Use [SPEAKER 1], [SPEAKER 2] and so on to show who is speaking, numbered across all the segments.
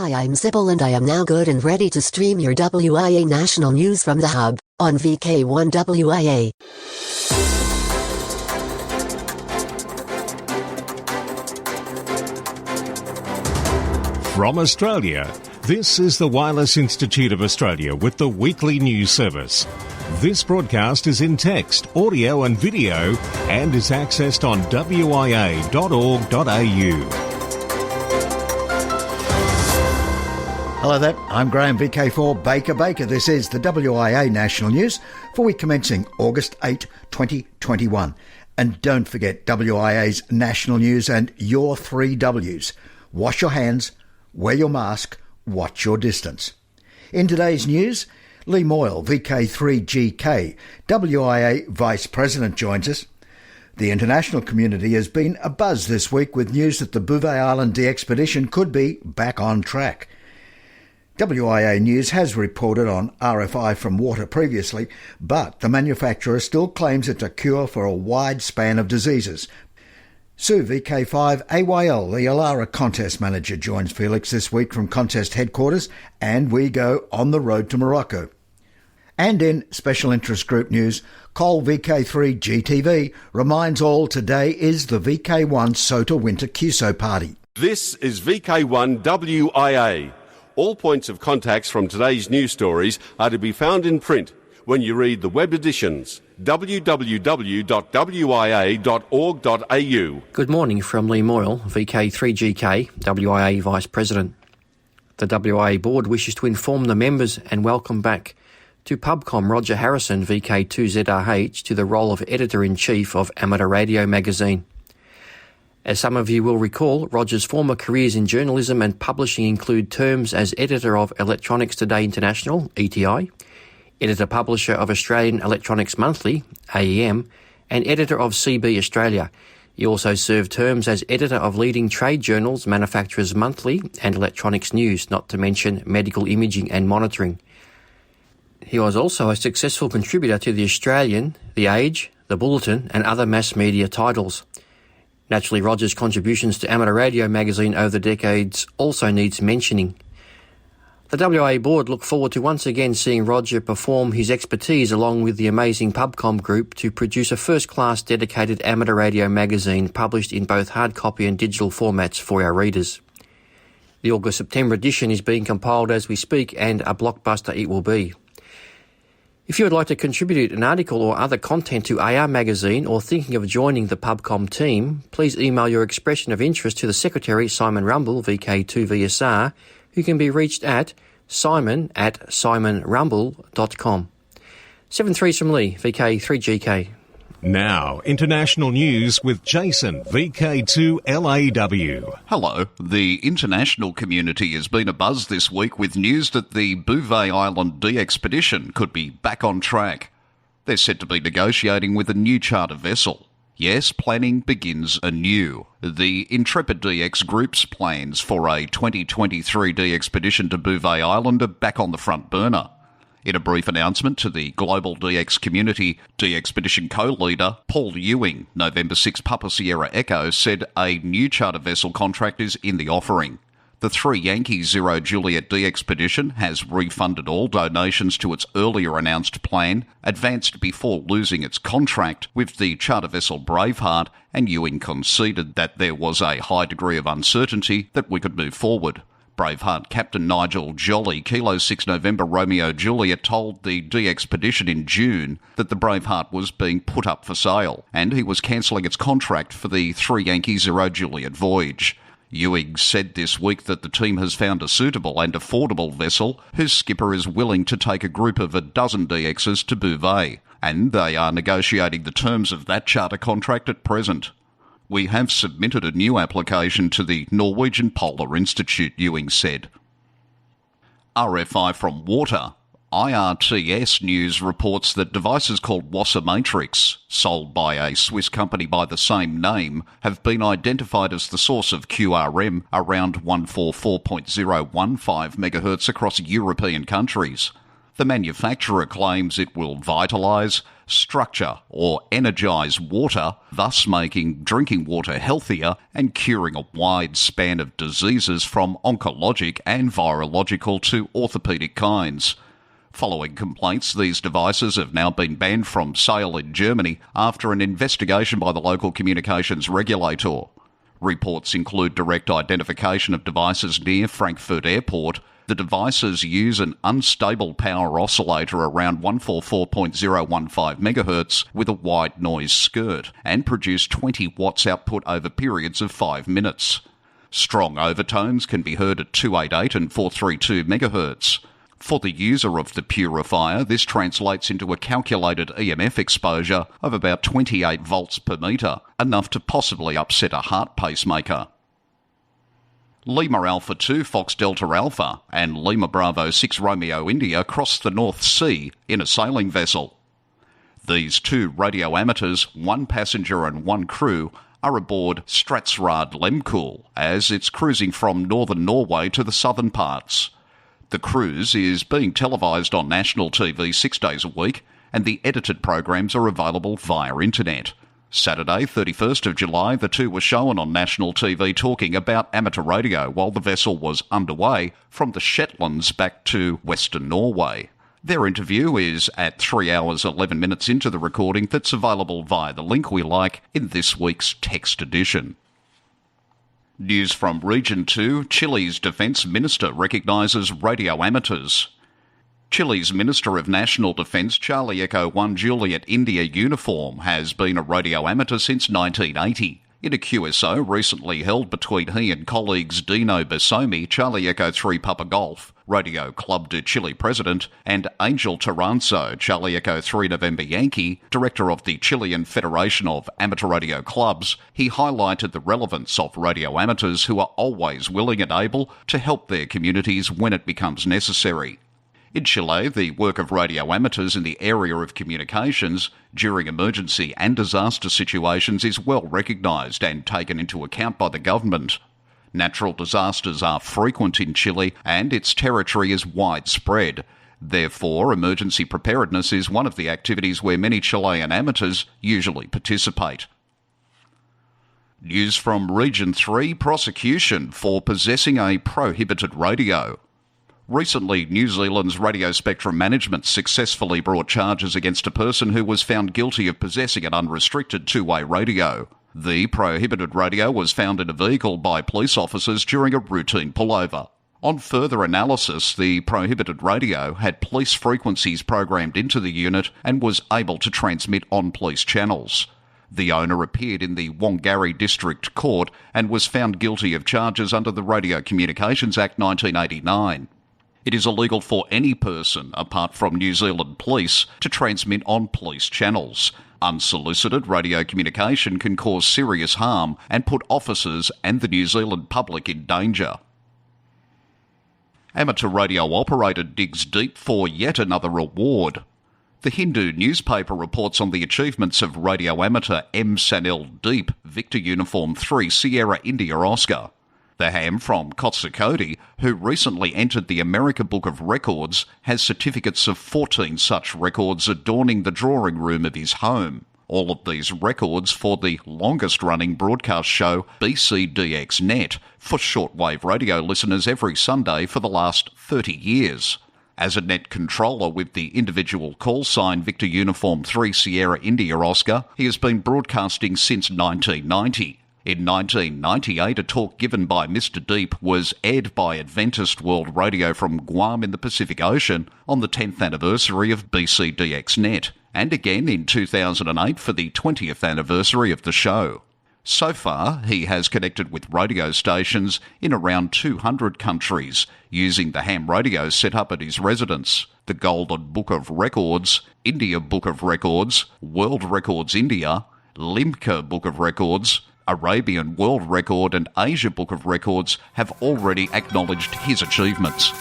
[SPEAKER 1] Hi, I'm Sybil and I am now good and ready to stream your WIA national news from the hub on VK1WIA.
[SPEAKER 2] From Australia, this is the Wireless Institute of Australia with the weekly news service. This broadcast is in text, audio and video and is accessed on wia.org.au.
[SPEAKER 3] Hello there, I'm Graham, VK4 Baker. This is the WIA National News for week commencing August 8, 2021. And don't forget WIA's national news and your 3 Ws. Wash your hands, wear your mask, watch your distance. In today's news, Lee Moyle, VK3GK, WIA Vice President, joins us. The international community has been abuzz this week with news that the Bouvet Island de-expedition could be back on track. WIA News has reported on RFI from water previously, but the manufacturer still claims it's a cure for a wide span of diseases. Sue, VK5AYL, the ARRL Contest manager, joins Felix this week from Contest headquarters, and we go on the road to Morocco. And in special interest group news, Col VK3GTV reminds all today is the VK1 SOTA Winter QSO Party.
[SPEAKER 4] This is VK1WIA. All points of contacts from today's news stories are to be found in print when you read the web editions, www.wia.org.au.
[SPEAKER 5] Good morning from Lee Moyle, VK3GK, WIA Vice President. The WIA Board wishes to inform the members and welcome back to PubCom Roger Harrison, VK2ZRH, to the role of Editor-in-Chief of Amateur Radio magazine. As some of you will recall, Roger's former careers in journalism and publishing include terms as editor of Electronics Today International, ETI, editor-publisher of Australian Electronics Monthly, AEM, and editor of CB Australia. He also served terms as editor of leading trade journals, Manufacturers Monthly and Electronics News, not to mention Medical Imaging and Monitoring. He was also a successful contributor to The Australian, The Age, The Bulletin, and other mass media titles. Naturally, Roger's contributions to Amateur Radio magazine over the decades also needs mentioning. The WIA Board look forward to once again seeing Roger perform his expertise along with the amazing PubCom group to produce a first-class dedicated amateur radio magazine published in both hard copy and digital formats for our readers. The August-September edition is being compiled as we speak, and a blockbuster it will be. If you would like to contribute an article or other content to AR Magazine or thinking of joining the PubCom team, please email your expression of interest to the Secretary, Simon Rumble, VK2VSR, who can be reached at simon@simonrumble.com. 7-3 from Lee, VK3GK.
[SPEAKER 2] Now, international news with Jason, VK2LAW.
[SPEAKER 6] Hello. The international community has been abuzz this week with news that the Bouvet Island de-expedition could be back on track. They're said to be negotiating with a new charter vessel. Yes, planning begins anew. The Intrepid DX Group's plans for a 2023 de-expedition to Bouvet Island are back on the front burner. In a brief announcement to the global DX community, de-expedition co-leader Paul Ewing, November 6 Papa Sierra Echo, said a new charter vessel contract is in the offering. The 3 Yankee Zero Juliet de-expedition has refunded all donations to its earlier announced plan, advanced before losing its contract with the charter vessel Braveheart, and Ewing conceded that there was a high degree of uncertainty that we could move forward. Braveheart Captain Nigel Jolly, Kilo 6 November Romeo Juliet, told the de-expedition in June that the Braveheart was being put up for sale, and he was cancelling its contract for the 3 Yankee Zero Juliet voyage. Ewing said this week that the team has found a suitable and affordable vessel whose skipper is willing to take a group of a dozen DXs to Bouvet, and they are negotiating the terms of that charter contract at present. We have submitted a new application to the Norwegian Polar Institute, Ewing said. RFI from water. IRTS News reports that devices called WIA Matrix, sold by a Swiss company by the same name, have been identified as the source of QRM around 144.015 MHz across European countries. The manufacturer claims it will vitalise, structure or energise water, thus making drinking water healthier and curing a wide span of diseases from oncologic and virological to orthopaedic kinds. Following complaints, these devices have now been banned from sale in Germany after an investigation by the local communications regulator. Reports include direct identification of devices near Frankfurt Airport. The devices use an unstable power oscillator around 144.015 MHz with a wide noise skirt and produce 20 watts output over periods of 5 minutes. Strong overtones can be heard at 288 and 432 MHz. For the user of the purifier, this translates into a calculated EMF exposure of about 28 volts per metre, enough to possibly upset a heart pacemaker. Lima Alpha 2 Fox Delta Alpha and Lima Bravo 6 Romeo India crossed the North Sea in a sailing vessel. These two radio amateurs, one passenger and one crew, are aboard Statsraad Lemkul as it's cruising from northern Norway to the southern parts. The cruise is being televised on national TV 6 days a week, and the edited programs are available via internet. Saturday, 31st of July, the two were shown on national TV talking about amateur radio while the vessel was underway from the Shetlands back to Western Norway. Their interview is at 3 hours 11 minutes into the recording that's available via the link we like in this week's text edition. News from Region 2, Chile's Defence Minister recognises radio amateurs. Chile's Minister of National Defence, Charlie Echo 1 Juliet India uniform, has been a radio amateur since 1980. In a QSO recently held between he and colleagues Dino Besomi, Charlie Echo 3 Papa Golf, Radio Club de Chile President, and Angel Toranzo, Charlie Echo 3 November Yankee, Director of the Chilean Federation of Amateur Radio Clubs, he highlighted the relevance of radio amateurs who are always willing and able to help their communities when it becomes necessary. In Chile, the work of radio amateurs in the area of communications during emergency and disaster situations is well recognised and taken into account by the government. Natural disasters are frequent in Chile and its territory is widespread. Therefore, emergency preparedness is one of the activities where many Chilean amateurs usually participate. News from Region 3, prosecution for possessing a prohibited radio. Recently, New Zealand's Radio Spectrum Management successfully brought charges against a person who was found guilty of possessing an unrestricted two-way radio. The prohibited radio was found in a vehicle by police officers during a routine pullover. On further analysis, the prohibited radio had police frequencies programmed into the unit and was able to transmit on police channels. The owner appeared in the Whangarei District Court and was found guilty of charges under the Radio Communications Act 1989. It is illegal for any person, apart from New Zealand police, to transmit on police channels. Unsolicited radio communication can cause serious harm and put officers and the New Zealand public in danger. Amateur radio operator digs deep for yet another award. The Hindu newspaper reports on the achievements of radio amateur M. Sanil Deep, Victor Uniform 3 Sierra India Oscar. The ham from Kotsakoti, who recently entered the America Book of Records, has certificates of 14 such records adorning the drawing room of his home. All of these records for the longest-running broadcast show BCDX Net for shortwave radio listeners every Sunday for the last 30 years. As a net controller with the individual call sign Victor Uniform 3 Sierra India Oscar, he has been broadcasting since 1990. In 1998, a talk given by Mr. Deep was aired by Adventist World Radio from Guam in the Pacific Ocean on the 10th anniversary of BCDX Net, and again in 2008 for the 20th anniversary of the show. So far, he has connected with radio stations in around 200 countries, using the ham radio set up at his residence, the Golden Book of Records, India Book of Records, World Records India, Limca Book of Records, Arabian World Record and Asia Book of Records have already acknowledged his achievements.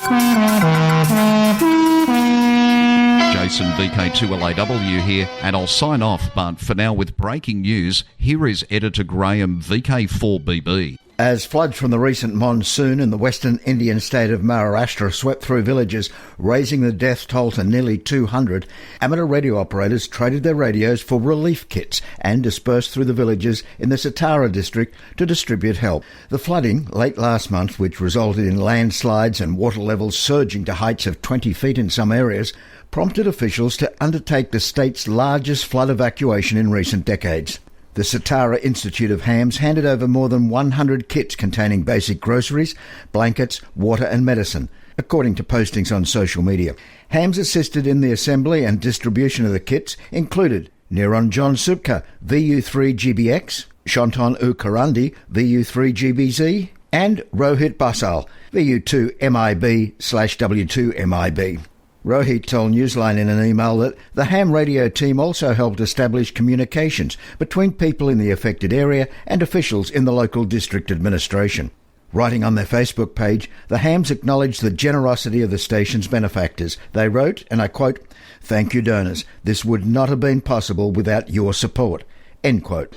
[SPEAKER 6] Jason, VK2WIA here, and I'll sign off, but for now with breaking news, here is Editor Graham, VK4BB.
[SPEAKER 3] As floods from the recent monsoon in the western Indian state of Maharashtra swept through villages, raising the death toll to nearly 200, amateur radio operators traded their radios for relief kits and dispersed through the villages in the Satara district to distribute help. The flooding late last month, which resulted in landslides and water levels surging to heights of 20 feet in some areas, prompted officials to undertake the state's largest flood evacuation in recent decades. The Satara Institute of Hams handed over more than 100 kits containing basic groceries, blankets, water and medicine, according to postings on social media. Hams assisted in the assembly and distribution of the kits included Niran John Subka, VU3GBX, Shantan Ukarandi, VU3GBZ, and Rohit Basal, VU2MIB/W2MIB. Rohit told Newsline in an email that the ham radio team also helped establish communications between people in the affected area and officials in the local district administration. Writing on their Facebook page, the hams acknowledged the generosity of the station's benefactors. They wrote, and I quote, "Thank you, donors. This would not have been possible without your support." End quote.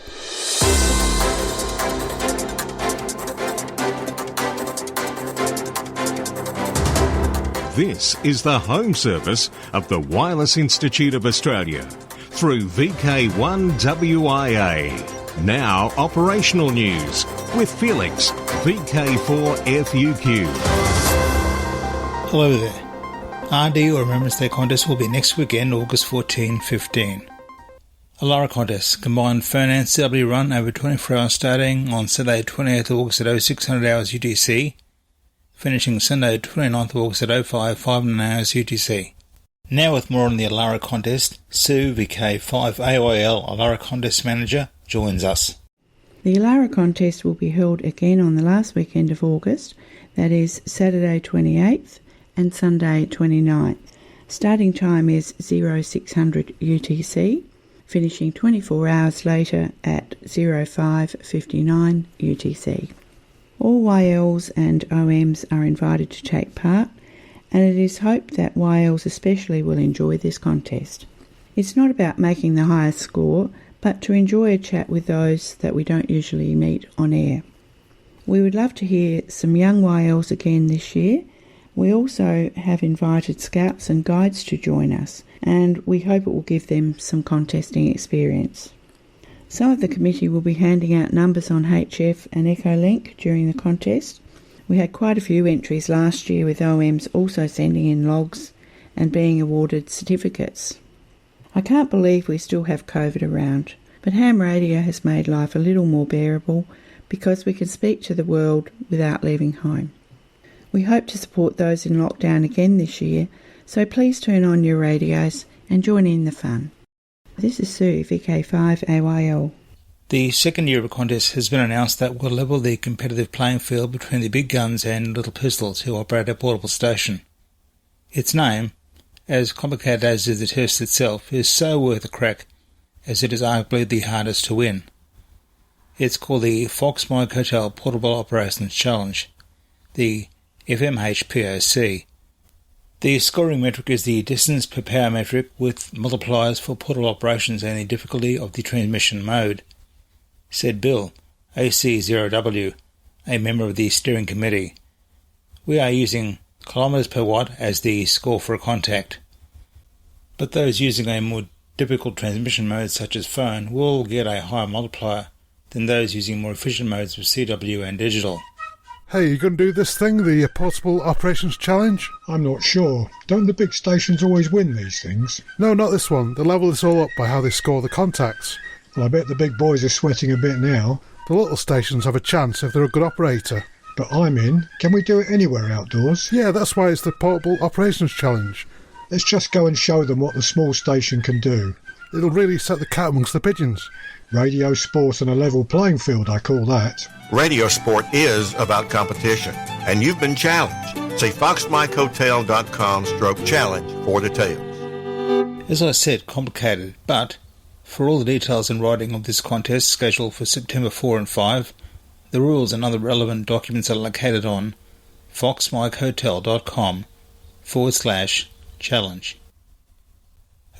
[SPEAKER 2] This is the home service of the Wireless Institute of Australia through VK1WIA. Now operational news with Felix, VK4FUQ.
[SPEAKER 7] Hello there. RD or Remembrance Day Contest will be next weekend, August 14-15. ARRL Contest, combined phone and CW run over 24 hours starting on Saturday 28th August at 0600 hours UTC. Finishing Sunday 29th August at 05:59 hours UTC. Now with more on the ARRL Contest, Sue, VK5ARRL ARRL Contest Manager, joins us.
[SPEAKER 8] The ARRL Contest will be held again on the last weekend of August, that is Saturday 28th and Sunday 29th. Starting time is 0600 UTC, finishing 24 hours later at 05:59 UTC. All YLs and OMs are invited to take part, and it is hoped that YLs especially will enjoy this contest. It's not about making the highest score, but to enjoy a chat with those that we don't usually meet on air. We would love to hear some young YLs again this year. We also have invited scouts and guides to join us, and we hope it will give them some contesting experience. Some of the committee will be handing out numbers on HF and Echolink during the contest. We had quite a few entries last year, with OMs also sending in logs and being awarded certificates. I can't believe we still have COVID around, but ham radio has made life a little more bearable because we can speak to the world without leaving home. We hope to support those in lockdown again this year, so please turn on your radios and join in the fun. This is Sue, VK5AYL.
[SPEAKER 7] The second year of a contest has been announced that will level the competitive playing field between the big guns and little pistols who operate a portable station. Its name, as complicated as is the test itself, is so worth a crack as it is arguably the hardest to win. It's called the Fox Mike Hotel Portable Operations Challenge, the FMH POC. The scoring metric is the distance per power metric with multipliers for portable operations and the difficulty of the transmission mode, said Bill, AC0W, a member of the steering committee. We are using kilometres per watt as the score for a contact, but those using a more difficult transmission mode such as phone will get a higher multiplier than those using more efficient modes of CW and digital.
[SPEAKER 9] Hey, you going to do this thing, the Portable Operations Challenge?
[SPEAKER 10] I'm not sure. Don't the big stations always win these things?
[SPEAKER 9] No, not this one. They level this all up by how they score the contacts.
[SPEAKER 10] Well, I bet the big boys are sweating a bit now.
[SPEAKER 9] The little stations have a chance if they're a good operator.
[SPEAKER 10] But I'm in. Can we do it anywhere outdoors?
[SPEAKER 9] Yeah, that's why it's the Portable Operations Challenge.
[SPEAKER 10] Let's just go and show them what the small station can do.
[SPEAKER 9] It'll really set the cat amongst the pigeons.
[SPEAKER 10] Radio sport on a level playing field, I call that.
[SPEAKER 11] Radio sport is about competition, and you've been challenged. See foxmikehotel.com/challenge for details.
[SPEAKER 7] As I said, complicated, but for all the details in writing of this contest scheduled for September 4 and 5, the rules and other relevant documents are located on foxmikehotel.com/challenge.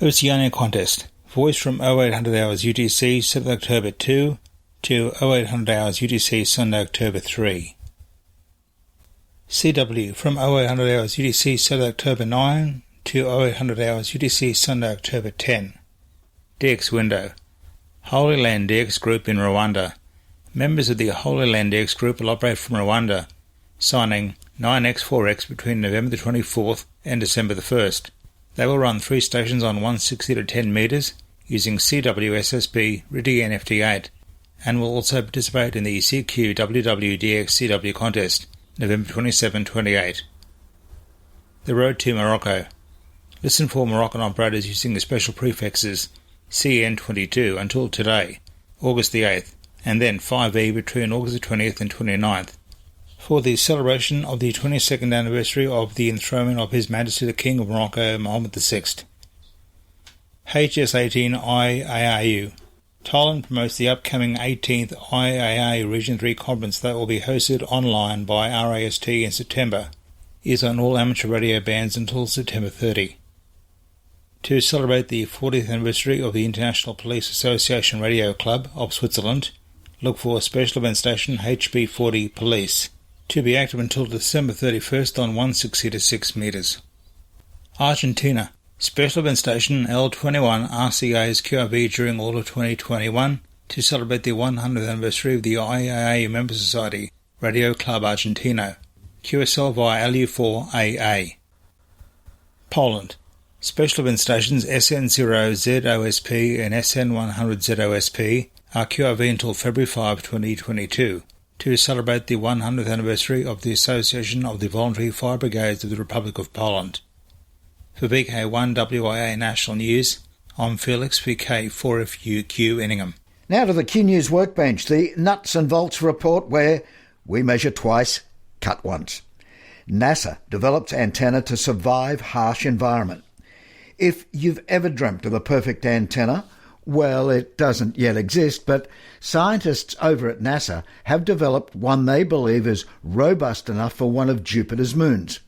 [SPEAKER 7] Oceania Contest. Voice from 0800 hours UTC, 7th October 2, to 0800 hours UTC Sunday, October 3. CW from 0800 hours UTC Saturday, October 9 to 0800 hours UTC Sunday, October 10. DX window. Holy Land DX Group in Rwanda. Members of the Holy Land DX Group will operate from Rwanda, signing 9X4X between November the 24th and December the 1st. They will run 3 stations on 160 to 10 metres using CW-SSB RIDI NFT8 and will also participate in the CQ-WWDX CW Contest, November 27-28. The road to Morocco. Listen for Moroccan operators using the special prefixes CN22 until today, August the 8th, and then 5E between August the 20th and 29th, for the celebration of the 22nd anniversary of the enthronement of His Majesty the King of Morocco, Mohammed VI. HS18 IARU. Thailand promotes the upcoming 18th IAA Region 3 conference that will be hosted online by RAST in September. Is on all amateur radio bands until September 30. To celebrate the 40th anniversary of the International Police Association Radio Club of Switzerland, look for special event station HB40 Police, to be active until December 31st on 160 to 6 metres. Argentina. Special event station L21 RCA's QRV during all of 2021 to celebrate the 100th anniversary of the IAA Member Society, Radio Club Argentino. QSL via LU4AA. Poland. Special event stations SN0ZOSP and SN100ZOSP are QRV until February 5, 2022 to celebrate the 100th anniversary of the Association of the Voluntary Fire Brigades of the Republic of Poland. For VK1WIA National News, I'm Felix, VK4FUQ Inningham.
[SPEAKER 3] Now to the Q News Workbench, the nuts and bolts report where we measure twice, cut once. NASA develops antenna to survive harsh environment. If you've ever dreamt of the perfect antenna, well, it doesn't yet exist, but scientists over at NASA have developed one they believe is robust enough for one of Jupiter's moons.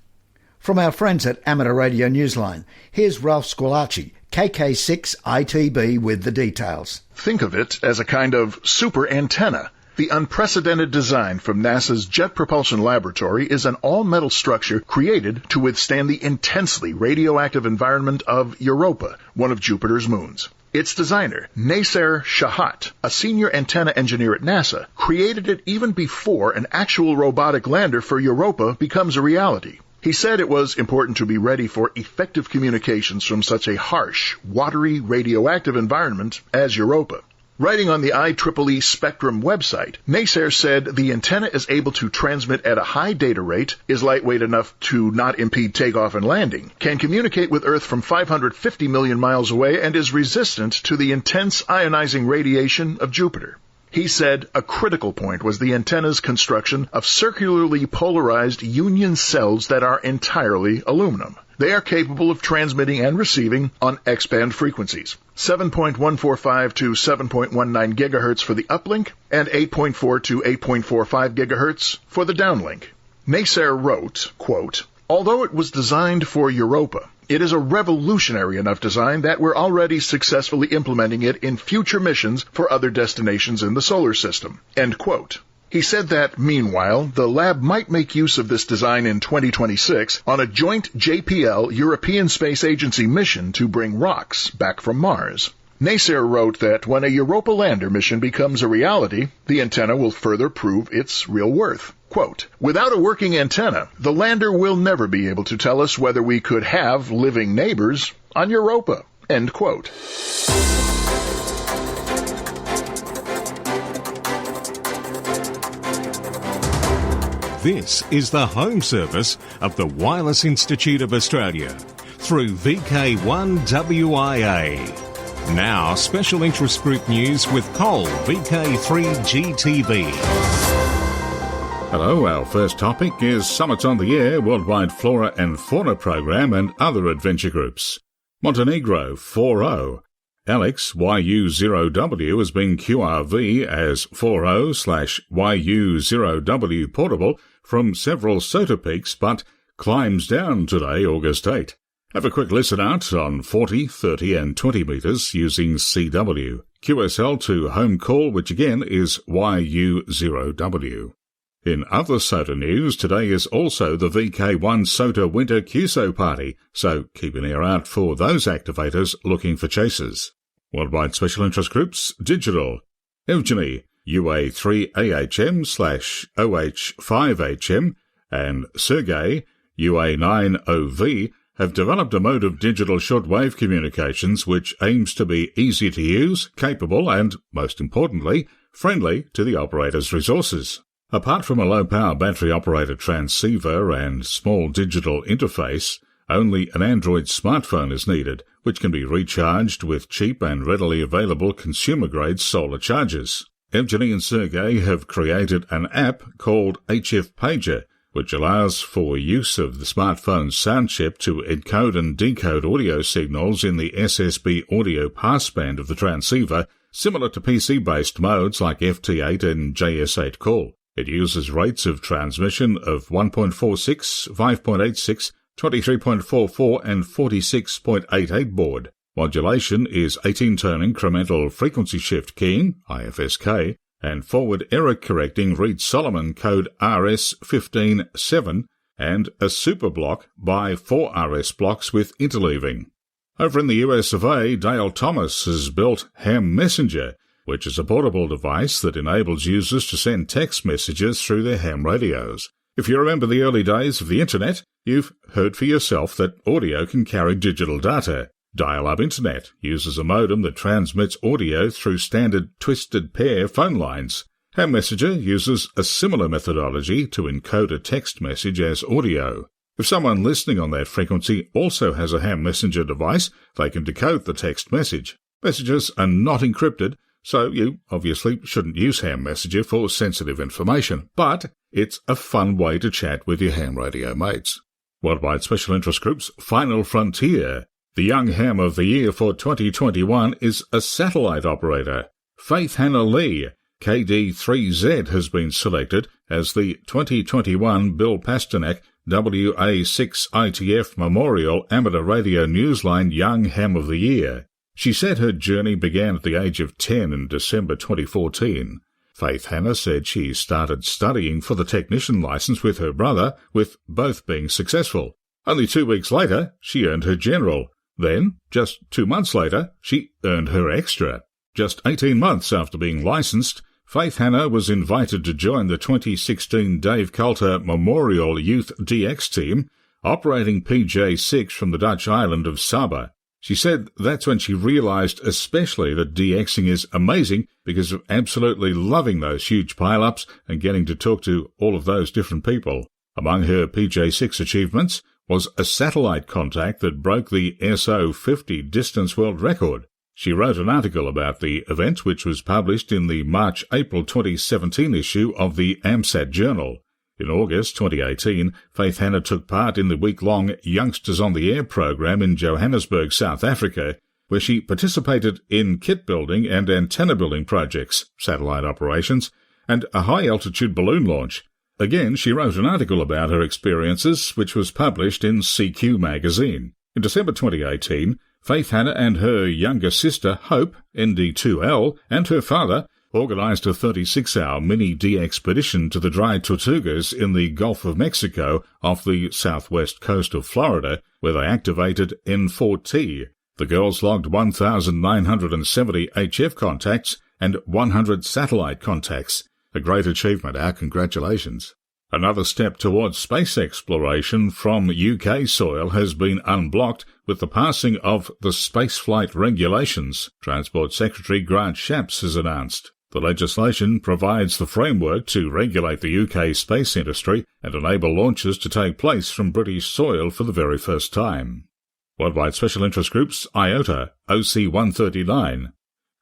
[SPEAKER 3] From our friends at Amateur Radio Newsline, here's Ralph Squillaci, KK6ITB, with the details.
[SPEAKER 12] Think of it as a kind of super antenna. The unprecedented design from NASA's Jet Propulsion Laboratory is an all-metal structure created to withstand the intensely radioactive environment of Europa, one of Jupiter's moons. Its designer, Nasser Shahat, a senior antenna engineer at NASA, created it even before an actual robotic lander for Europa becomes a reality. He said it was important to be ready for effective communications from such a harsh, watery, radioactive environment as Europa. Writing on the IEEE Spectrum website, Nasser said the antenna is able to transmit at a high data rate, is lightweight enough to not impede takeoff and landing, can communicate with Earth from 550 million miles away, and is resistant to the intense ionizing radiation of Jupiter. He said a critical point was the antenna's construction of circularly polarized union cells that are entirely aluminum. They are capable of transmitting and receiving on X-band frequencies, 7.145 to 7.19 gigahertz for the uplink and 8.4 to 8.45 gigahertz for the downlink. Nasser wrote, quote, "Although it was designed for Europa, it is a revolutionary enough design that we're already successfully implementing it in future missions for other destinations in the solar system." End quote. He said that, meanwhile, the lab might make use of this design in 2026 on a joint JPL European Space Agency mission to bring rocks back from Mars. Nasser wrote that when a Europa lander mission becomes a reality, the antenna will further prove its real worth. Quote, "Without a working antenna, the lander will never be able to tell us whether we could have living neighbors on Europa." End quote.
[SPEAKER 2] This is the home service of the Wireless Institute of Australia through VK1WIA. Now, special interest group news with Cole, VK3GTV.
[SPEAKER 13] Hello, our first topic is Summits on the Air Worldwide Flora and Fauna Program and other adventure groups. Montenegro 4.0. Alex YU0W has been QRV as 40/YU0W portable from several SOTA peaks, but climbs down today, August 8. Have a quick listen out on 40, 30 and 20 metres using CW. QSL to home call, which again is YU0W. In other SOTA news, today is also the VK1 SOTA Winter QSO Party, so keep an ear out for those activators looking for chasers. Worldwide Special Interest Groups, Digital, Evgeny, UA3AHM/OH5HM, and Sergey, UA9OV, have developed a mode of digital shortwave communications which aims to be easy to use, capable and, most importantly, friendly to the operator's resources. Apart from a low-power battery-operated transceiver and small digital interface, only an Android smartphone is needed, which can be recharged with cheap and readily available consumer-grade solar chargers. Evgeny and Sergey have created an app called HF Pager, which allows for use of the smartphone's sound chip to encode and decode audio signals in the SSB audio passband of the transceiver, similar to PC-based modes like FT8 and JS8 call. It uses rates of transmission of 1.46, 5.86, 23.44 and 46.88 baud. Modulation is 18-tone incremental frequency shift keying, IFSK, and forward error correcting Reed-Solomon code RS157 and a super block by 4 RS blocks with interleaving. Over in the US of A, Dale Thomas has built Ham Messenger, which is a portable device that enables users to send text messages through their ham radios. If you remember the early days of the internet, you've heard for yourself that audio can carry digital data. Dial-up internet uses a modem that transmits audio through standard twisted pair phone lines. Ham Messenger uses a similar methodology to encode a text message as audio. If someone listening on that frequency also has a Ham Messenger device, they can decode the text message. Messages are not encrypted, so you obviously shouldn't use Ham Messenger for sensitive information, but it's a fun way to chat with your ham radio mates. Worldwide Special Interest Group's Final Frontier. The Young Ham of the Year for 2021 is a satellite operator. Faith Hannah Lee, KD3Z, has been selected as the 2021 Bill Pasternak WA6 ITF Memorial Amateur Radio Newsline Young Ham of the Year. She said her journey began at the age of 10 in December 2014. Faith Hannah said she started studying for the technician license with her brother, with both being successful. Only 2 weeks later, she earned her general. Then, just 2 months later, she earned her extra. Just 18 months after being licensed, Faith Hannah was invited to join the 2016 Dave Coulter Memorial Youth DX team, operating PJ6 from the Dutch island of Saba. She said that's when she realized especially that DXing is amazing because of absolutely loving those huge pile-ups and getting to talk to all of those different people. Among her PJ6 achievements was a satellite contact that broke the SO50 distance world record. She wrote an article about the event which was published in the March-April 2017 issue of the AMSAT Journal. In August 2018, Faith Hannah took part in the week-long Youngsters on the Air program in Johannesburg, South Africa, where she participated in kit building and antenna building projects, satellite operations, and a high-altitude balloon launch. Again, she wrote an article about her experiences, which was published in CQ magazine. In December 2018, Faith Hannah and her younger sister, Hope, ND2L, and her father organised a 36-hour mini-D expedition to the dry Tortugas in the Gulf of Mexico off the southwest coast of Florida, where they activated N4T. The girls logged 1,970 HF contacts and 100 satellite contacts. A great achievement, our congratulations. Another step towards space exploration from UK soil has been unblocked with the passing of the Spaceflight Regulations, Transport Secretary Grant Shapps has announced. The legislation provides the framework to regulate the UK space industry and enable launches to take place from British soil for the very first time. Worldwide Special Interest Groups, IOTA, OC139.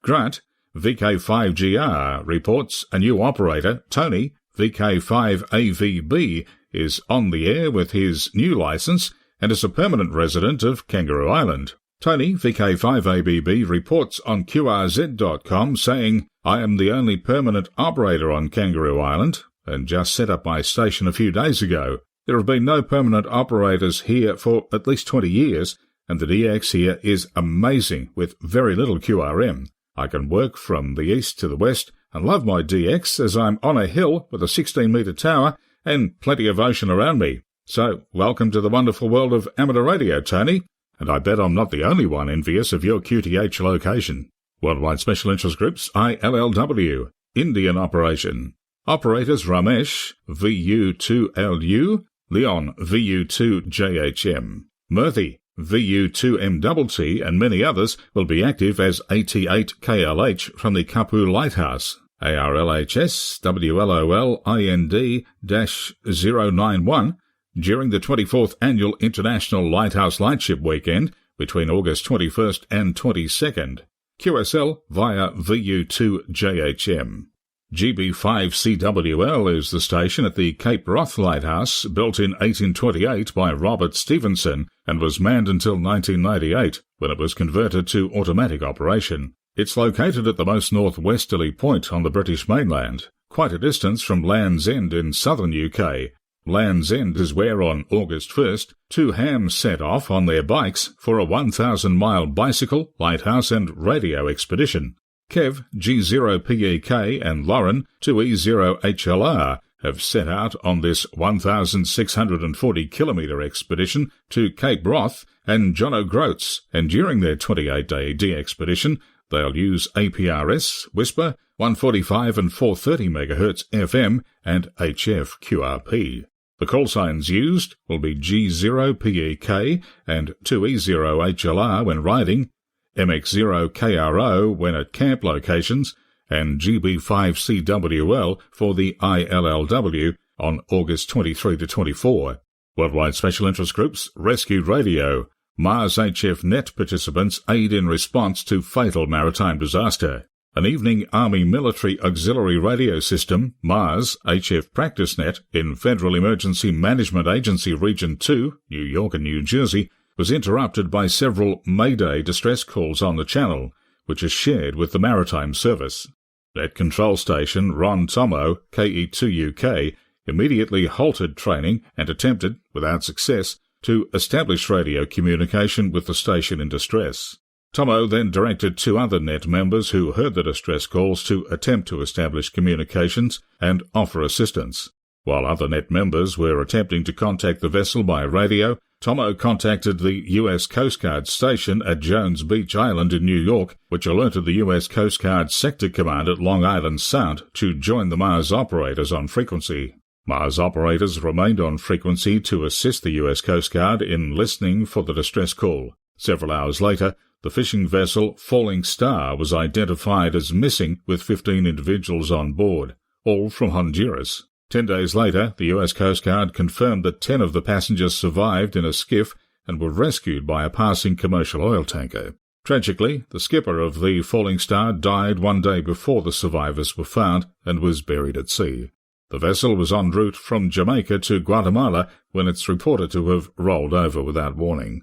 [SPEAKER 13] Grant, VK5GR, reports a new operator, Tony, VK5AVB, is on the air with his new licence and is a permanent resident of Kangaroo Island. Tony, VK5ABB, reports on QRZ.com saying, "I am the only permanent operator on Kangaroo Island and just set up my station a few days ago. There have been no permanent operators here for at least 20 years, and the DX here is amazing with very little QRM. I can work from the east to the west and love my DX as I'm on a hill with a 16-metre tower and plenty of ocean around me. So, welcome to the wonderful world of amateur radio, Tony. And I bet I'm not the only one envious of your QTH location. Worldwide Special Interest Groups, ILLW, Indian Operation. Operators Ramesh, VU2LU, Leon, VU2JHM, Murthy, VU2MTT, and many others will be active as AT8KLH from the Kapu Lighthouse, ARLHS WLOL-IND-091, during the 24th Annual International Lighthouse Lightship Weekend between August 21st and 22nd. QSL via VU2JHM. GB5CWL is the station at the Cape Wrath Lighthouse, built in 1828 by Robert Stevenson and was manned until 1998, when it was converted to automatic operation. It's located at the most northwesterly point on the British mainland, quite a distance from Land's End in southern UK. Land's End is where on August 1st, two hams set off on their bikes for a 1,000-mile bicycle, lighthouse and radio expedition. Kev, G0PEK, and Lauren, 2E0HLR, have set out on this 1,640-kilometre expedition to Cape Wrath and John O'Groats, and during their 28-day de-expedition, they'll use APRS, Whisper, 145 and 430 MHz FM, and HF QRP. The call signs used will be G0PEK and 2E0HLR when riding, MX0KRO when at camp locations, and GB5CWL for the ILLW on August 23 to 24. Worldwide Special Interest Groups, Rescued Radio. Mars HF Net participants aid in response to fatal maritime disaster. An evening Army Military Auxiliary Radio System, Mars HF Practice Net, in Federal Emergency Management Agency Region 2, New York and New Jersey, was interrupted by several Mayday distress calls on the channel, which is shared with the Maritime Service. Net Control Station Ron Tomo, KE2UK, immediately halted training and attempted, without success, to establish radio communication with the station in distress. Tomo then directed two other net members who heard the distress calls to attempt to establish communications and offer assistance. While other net members were attempting to contact the vessel by radio, Tomo contacted the U.S. Coast Guard station at Jones Beach Island in New York, which alerted the U.S. Coast Guard Sector Command at Long Island Sound to join the Mars operators on frequency. Mars operators remained on frequency to assist the U.S. Coast Guard in listening for the distress call. Several hours later, the fishing vessel Falling Star was identified as missing with 15 individuals on board, all from Honduras. 10 days later, the U.S. Coast Guard confirmed that 10 of the passengers survived in a skiff and were rescued by a passing commercial oil tanker. Tragically, the skipper of the Falling Star died 1 day before the survivors were found and was buried at sea. The vessel was en route from Jamaica to Guatemala when it's reported to have rolled over without warning.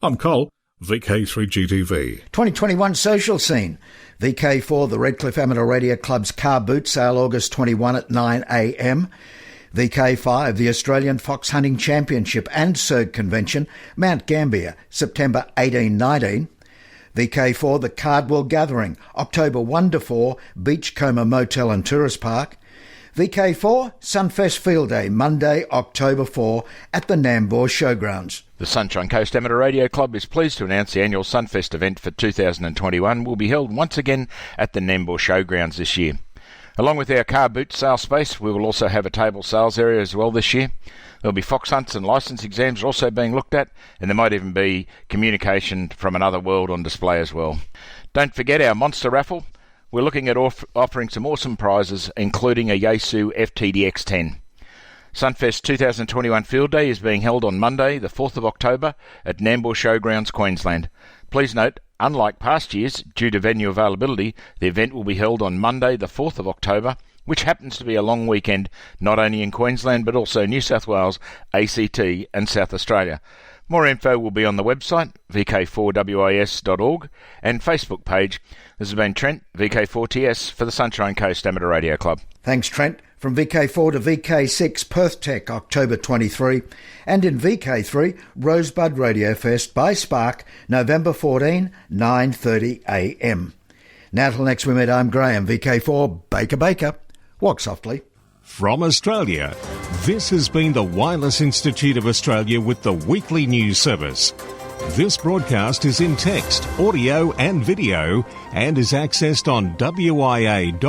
[SPEAKER 13] I'm Cole, VK3GTV.
[SPEAKER 3] 2021 Social Scene. VK4, the Redcliffe Amateur Radio Club's car boot sale August 21 at 9 a.m. VK5, the Australian Fox Hunting Championship and SERG Convention, Mount Gambier, September 18-19. VK4, the Cardwell Gathering, October 1 to 4, Beachcomber Motel and Tourist Park. VK4, Sunfest Field Day, Monday, October 4, at the Nambour Showgrounds.
[SPEAKER 14] The Sunshine Coast Amateur Radio Club is pleased to announce the annual Sunfest event for 2021 will be held once again at the Nambour Showgrounds this year. Along with our car boot sale space, we will also have a table sales area as well this year. There'll be fox hunts and licence exams also being looked at, and there might even be communication from another world on display as well. Don't forget our monster raffle. We're looking at offering some awesome prizes, including a Yaesu FTDX10. Sunfest 2021 Field Day is being held on Monday, the 4th of October, at Nambour Showgrounds, Queensland. Please note, unlike past years, due to venue availability, the event will be held on Monday, the 4th of October, which happens to be a long weekend, not only in Queensland, but also New South Wales, ACT and South Australia. More info will be on the website, VK4WIS.org, and Facebook page. This has been Trent, VK4TS, for the Sunshine Coast Amateur Radio Club.
[SPEAKER 3] Thanks, Trent. From VK4 to VK6, Perth Tech, October 23. And in VK3, Rosebud Radio Fest by Spark, November 14, 9:30 a.m. Now till next we meet, I'm Graham, VK4, Baker. Walk softly.
[SPEAKER 2] From Australia, this has been the Wireless Institute of Australia with the weekly news service. This broadcast is in text, audio and video and is accessed on wia.org.au.